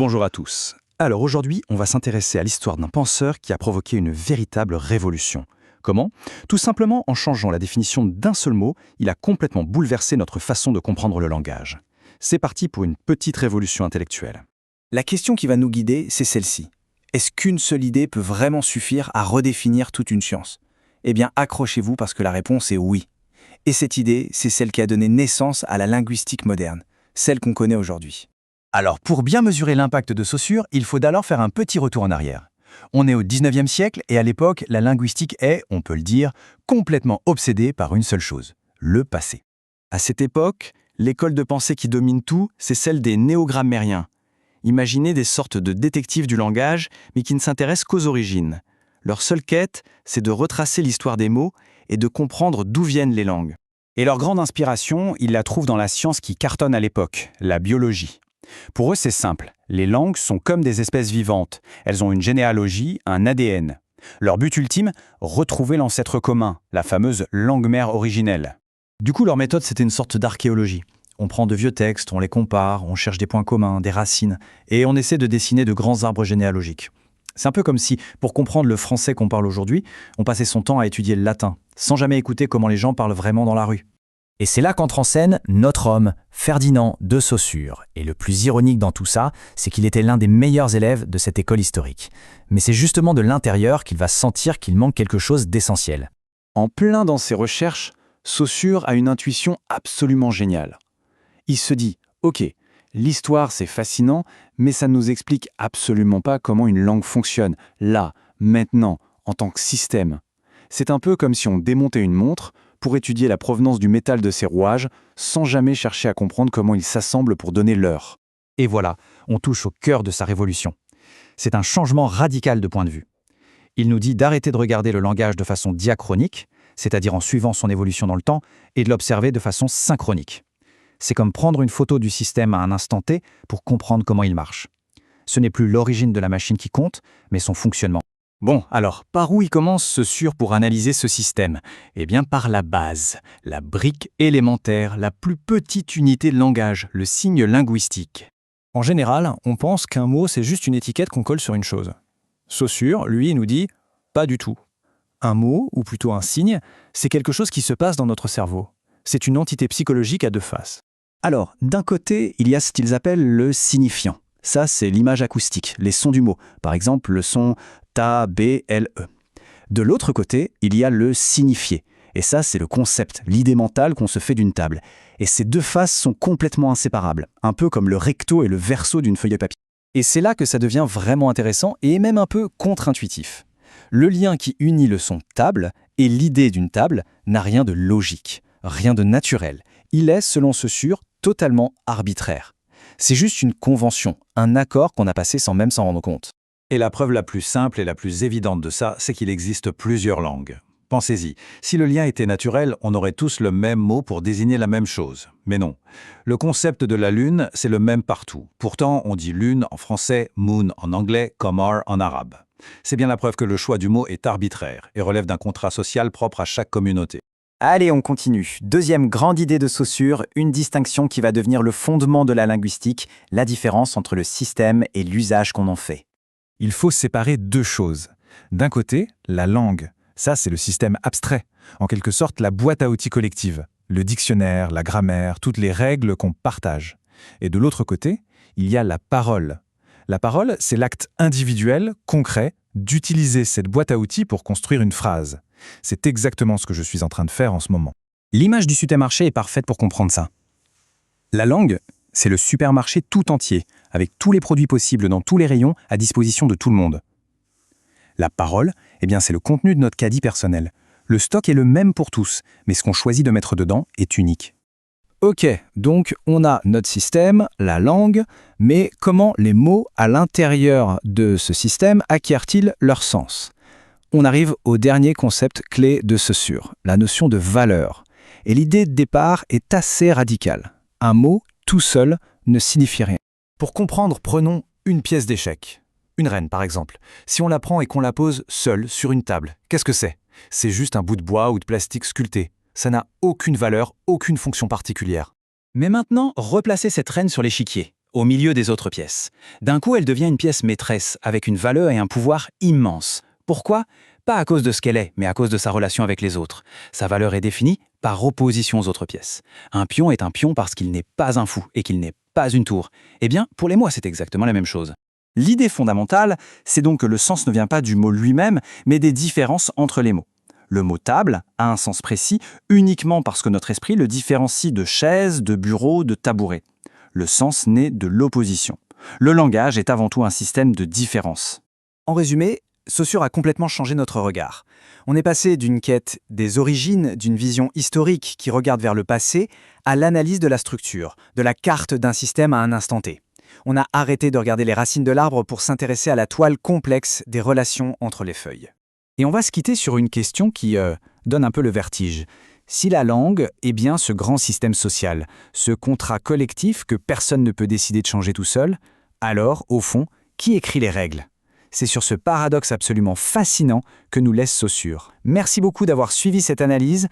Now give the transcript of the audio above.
Bonjour à tous. Alors aujourd'hui, on va s'intéresser à l'histoire d'un penseur qui a provoqué une véritable révolution. Comment? Tout simplement en changeant la définition d'un seul mot, il a complètement bouleversé notre façon de comprendre le langage. C'est parti pour une petite révolution intellectuelle. La question qui va nous guider, c'est celle-ci. Est-ce qu'une seule idée peut vraiment suffire à redéfinir toute une science? Eh bien, accrochez-vous parce que la réponse est oui. Et cette idée, c'est celle qui a donné naissance à la linguistique moderne, celle qu'on connaît aujourd'hui. Alors, pour bien mesurer l'impact de Saussure, il faut d'abord faire un petit retour en arrière. On est au 19e siècle et à l'époque, la linguistique est, on peut le dire, complètement obsédée par une seule chose, le passé. À cette époque, l'école de pensée qui domine tout, c'est celle des néogrammairiens. Imaginez des sortes de détectives du langage, mais qui ne s'intéressent qu'aux origines. Leur seule quête, c'est de retracer l'histoire des mots et de comprendre d'où viennent les langues. Et leur grande inspiration, ils la trouvent dans la science qui cartonne à l'époque, la biologie. Pour eux, c'est simple. Les langues sont comme des espèces vivantes. Elles ont une généalogie, un ADN. Leur but ultime, retrouver l'ancêtre commun, la fameuse langue mère originelle. Du coup, leur méthode, c'était une sorte d'archéologie. On prend de vieux textes, on les compare, on cherche des points communs, des racines, et on essaie de dessiner de grands arbres généalogiques. C'est un peu comme si, pour comprendre le français qu'on parle aujourd'hui, on passait son temps à étudier le latin, sans jamais écouter comment les gens parlent vraiment dans la rue. Et c'est là qu'entre en scène notre homme, Ferdinand de Saussure. Et le plus ironique dans tout ça, c'est qu'il était l'un des meilleurs élèves de cette école historique. Mais c'est justement de l'intérieur qu'il va sentir qu'il manque quelque chose d'essentiel. En plein dans ses recherches, Saussure a une intuition absolument géniale. Il se dit, ok, l'histoire c'est fascinant, mais ça ne nous explique absolument pas comment une langue fonctionne, là, maintenant, en tant que système. C'est un peu comme si on démontait une montre pour étudier la provenance du métal de ses rouages, sans jamais chercher à comprendre comment ils s'assemblent pour donner l'heure. Et voilà, on touche au cœur de sa révolution. C'est un changement radical de point de vue. Il nous dit d'arrêter de regarder le langage de façon diachronique, c'est-à-dire en suivant son évolution dans le temps, et de l'observer de façon synchronique. C'est comme prendre une photo du système à un instant T pour comprendre comment il marche. Ce n'est plus l'origine de la machine qui compte, mais son fonctionnement. Bon, alors, par où il commence Saussure pour analyser ce système? Eh bien, par la base, la brique élémentaire, la plus petite unité de langage, le signe linguistique. En général, on pense qu'un mot, c'est juste une étiquette qu'on colle sur une chose. Saussure, lui, nous dit « pas du tout ». Un mot, ou plutôt un signe, c'est quelque chose qui se passe dans notre cerveau. C'est une entité psychologique à deux faces. Alors, d'un côté, il y a ce qu'ils appellent le signifiant. Ça, c'est l'image acoustique, les sons du mot. Par exemple, le son ta, b, l, e. De l'autre côté, il y a le signifié. Et ça, c'est le concept, l'idée mentale qu'on se fait d'une table. Et ces deux faces sont complètement inséparables, un peu comme le recto et le verso d'une feuille de papier. Et c'est là que ça devient vraiment intéressant et même un peu contre-intuitif. Le lien qui unit le son table et l'idée d'une table n'a rien de logique, rien de naturel. Il est, selon Saussure, totalement arbitraire. C'est juste une convention, un accord qu'on a passé sans même s'en rendre compte. Et la preuve la plus simple et la plus évidente de ça, c'est qu'il existe plusieurs langues. Pensez-y, si le lien était naturel, on aurait tous le même mot pour désigner la même chose. Mais non. Le concept de la lune, c'est le même partout. Pourtant, on dit lune en français, moon en anglais, qamar en arabe. C'est bien la preuve que le choix du mot est arbitraire et relève d'un contrat social propre à chaque communauté. Allez, on continue. Deuxième grande idée de Saussure, une distinction qui va devenir le fondement de la linguistique, la différence entre le système et l'usage qu'on en fait. Il faut séparer deux choses. D'un côté, la langue. Ça, c'est le système abstrait, en quelque sorte la boîte à outils collective, le dictionnaire, la grammaire, toutes les règles qu'on partage. Et de l'autre côté, il y a la parole. La parole, c'est l'acte individuel, concret, d'utiliser cette boîte à outils pour construire une phrase. C'est exactement ce que je suis en train de faire en ce moment. L'image du supermarché est parfaite pour comprendre ça. La langue, c'est le supermarché tout entier, avec tous les produits possibles dans tous les rayons à disposition de tout le monde. La parole, eh bien, c'est le contenu de notre caddie personnel. Le stock est le même pour tous, mais ce qu'on choisit de mettre dedans est unique. Ok, donc on a notre système, la langue, mais comment les mots à l'intérieur de ce système acquièrent-ils leur sens? On arrive au dernier concept clé de Saussure, la notion de valeur. Et l'idée de départ est assez radicale. Un mot, tout seul, ne signifie rien. Pour comprendre, prenons une pièce d'échec. Une reine, par exemple. Si on la prend et qu'on la pose seule sur une table, qu'est-ce que c'est? C'est juste un bout de bois ou de plastique sculpté. Ça n'a aucune valeur, aucune fonction particulière. Mais maintenant, replacez cette reine sur l'échiquier. au milieu des autres pièces. D'un coup, elle devient une pièce maîtresse, avec une valeur et un pouvoir immenses. Pourquoi? Pas à cause de ce qu'elle est, mais à cause de sa relation avec les autres. Sa valeur est définie par opposition aux autres pièces. Un pion est un pion parce qu'il n'est pas un fou et qu'il n'est pas une tour. Eh bien, pour les mots, c'est exactement la même chose. L'idée fondamentale, c'est donc que le sens ne vient pas du mot lui-même, mais des différences entre les mots. Le mot table a un sens précis uniquement parce que notre esprit le différencie de chaise, de bureau, de tabouret. Le sens naît de l'opposition. Le langage est avant tout un système de différence. En résumé, Saussure a complètement changé notre regard. On est passé d'une quête des origines, d'une vision historique qui regarde vers le passé, à l'analyse de la structure, de la carte d'un système à un instant T. On a arrêté de regarder les racines de l'arbre pour s'intéresser à la toile complexe des relations entre les feuilles. Et on va se quitter sur une question qui donne un peu le vertige. Si la langue est bien ce grand système social, ce contrat collectif que personne ne peut décider de changer tout seul, alors, au fond, qui écrit les règles ? C'est sur ce paradoxe absolument fascinant que nous laisse Saussure. Merci beaucoup d'avoir suivi cette analyse.